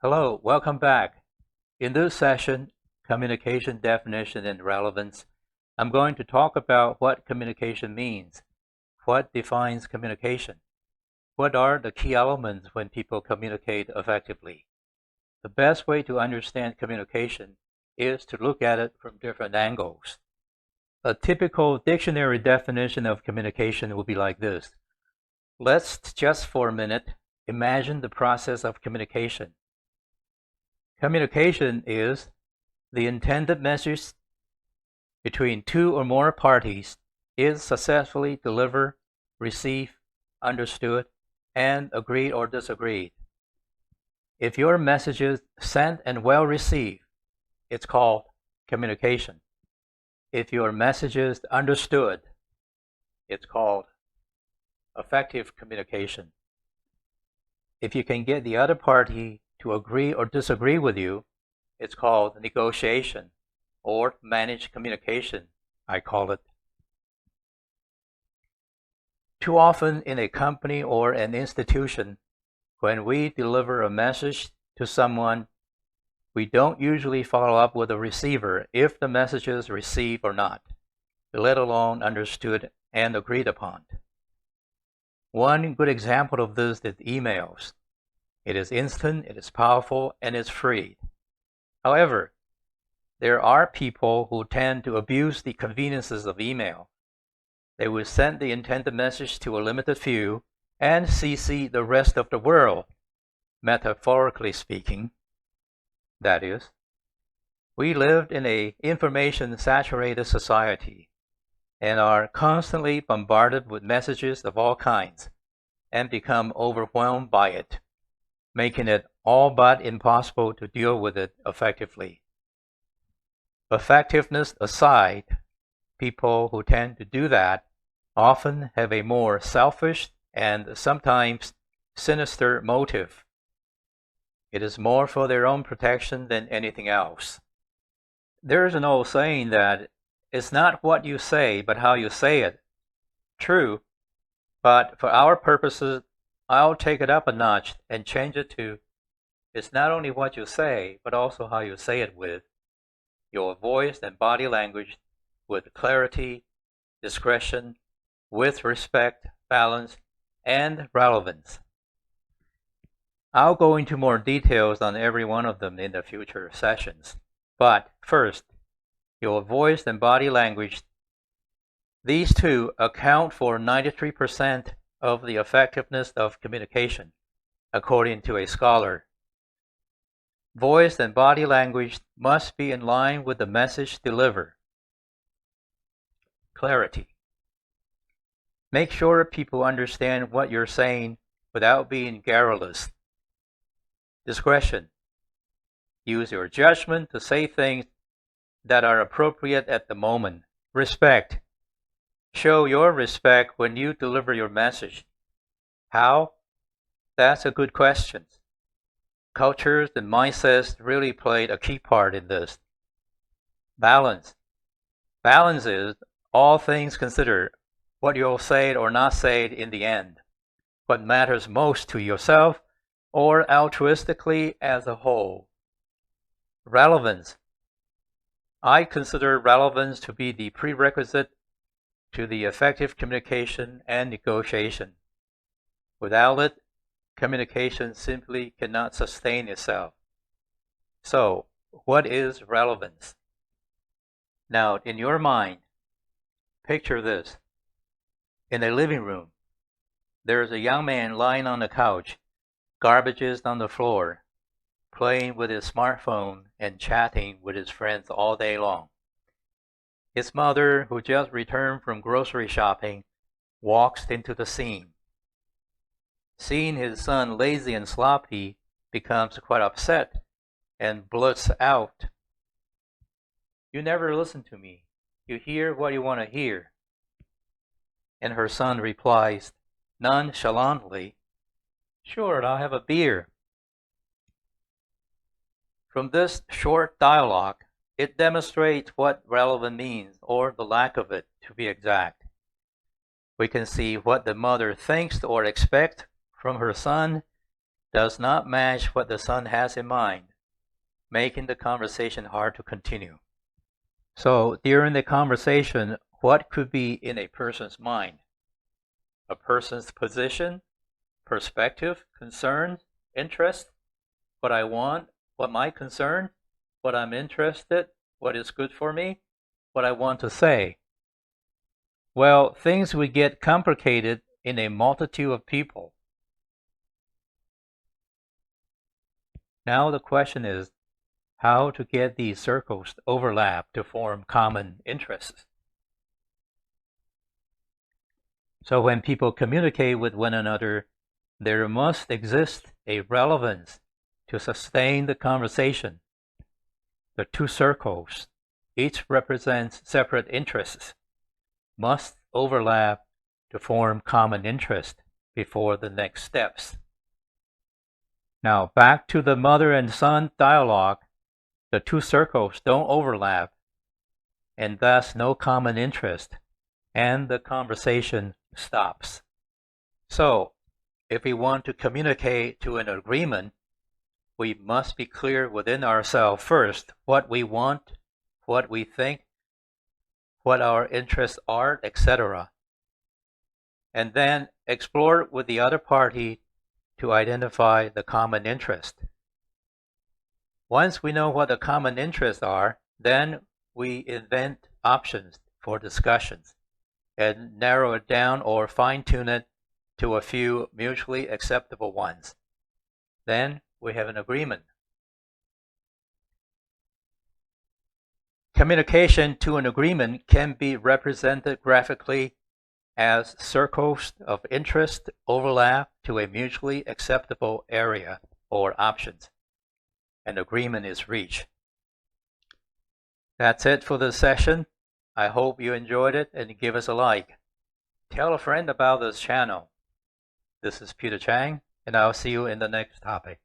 Hello, welcome back. In this session, Communication Definition and Relevance, I'm going to talk about what communication means. What defines communication? What are the key elements when people communicate effectively? The best way to understand communication is to look at it from different angles. A typical dictionary definition of communication will be like this. Let's just for a minute imagine the process of communication. Communication is the intended message between two or more parties is successfully delivered, received, understood, and agreed or disagreed. If your message is sent and well received, it's called communication. If your message is understood, it's called effective communication. If you can get the other party to agree or disagree with you, it's called negotiation or managed communication, I call it. Too often in a company or an institution, when we deliver a message to someone, we don't usually follow up with the receiver if the message is received or not, let alone understood and agreed upon. One good example of this is emails. It is instant, it is powerful, and it's free. However, there are people who tend to abuse the conveniences of email. They will send the intended message to a limited few and CC the rest of the world, metaphorically speaking. That is, we live in an information-saturated society and are constantly bombarded with messages of all kinds and become overwhelmed by it, making it all but impossible to deal with it effectively. Effectiveness aside, people who tend to do that often have a more selfish and sometimes sinister motive. It is more for their own protection than anything else. There is an old saying that it's not what you say, but how you say it. True, but for our purposes, I'll take it up a notch and change it to, it's not only what you say, but also how you say it with your voice and body language, with clarity, discretion, with respect, balance, and relevance. I'll go into more details on every one of them in the future sessions. But first, your voice and body language, these two account for 93% of the effectiveness of communication, according to a scholar. Voice and body language must be in line with the message delivered. Clarity. Make sure people understand what you're saying without being garrulous. Discretion. Use your judgment to say things that are appropriate at the moment. Respect. Show your respect when you deliver your message. How? That's a good question. Cultures and mindsets really played a key part in this. Balance. Balance is, all things considered, what you'll say or not say in the end. What matters most to yourself or altruistically as a whole. Relevance. I consider relevance to be the prerequisite to the effective communication and negotiation. Without it, communication simply cannot sustain itself. So, what is relevance? Now, in your mind, picture this. In a living room, there is a young man lying on the couch, garbages on the floor, playing with his smartphone and chatting with his friends all day long. His mother, who just returned from grocery shopping, walks into the scene. Seeing his son lazy and sloppy, becomes quite upset and blurts out, "You never listen to me. You hear what you want to hear." And her son replies nonchalantly, "Sure, I'll have a beer." From this short dialogue, it demonstrates what relevant means, or the lack of it, to be exact. We can see what the mother thinks or expects from her son, does not match what the son has in mind, making the conversation hard to continue. So during the conversation, what could be in a person's mind? A person's position, perspective, concern, interest, what I want, what my concern, what I'm interested, what is good for me, what I want to say. Well, things would get complicated in a multitude of people. Now the question is how to get these circles to overlap to form common interests. So when people communicate with one another, there must exist a relevance to sustain the conversation. The two circles, each represents separate interests, must overlap to form common interest before the next steps. Now back to the mother and son dialogue, the two circles don't overlap, and thus no common interest, and the conversation stops. So, if we want to communicate to an agreement, we must be clear within ourselves first what we want, what we think, what our interests are, etc. And then explore with the other party to identify the common interest. Once we know what the common interests are, then we invent options for discussions and narrow it down or fine-tune it to a few mutually acceptable ones. Then we have an agreement. Communication to an agreement can be represented graphically as circles of interest overlap to a mutually acceptable area or options. An agreement is reached. That's it for this session. I hope you enjoyed it and give us a like. Tell a friend about this channel. This is Peter Chang, and I'll see you in the next topic.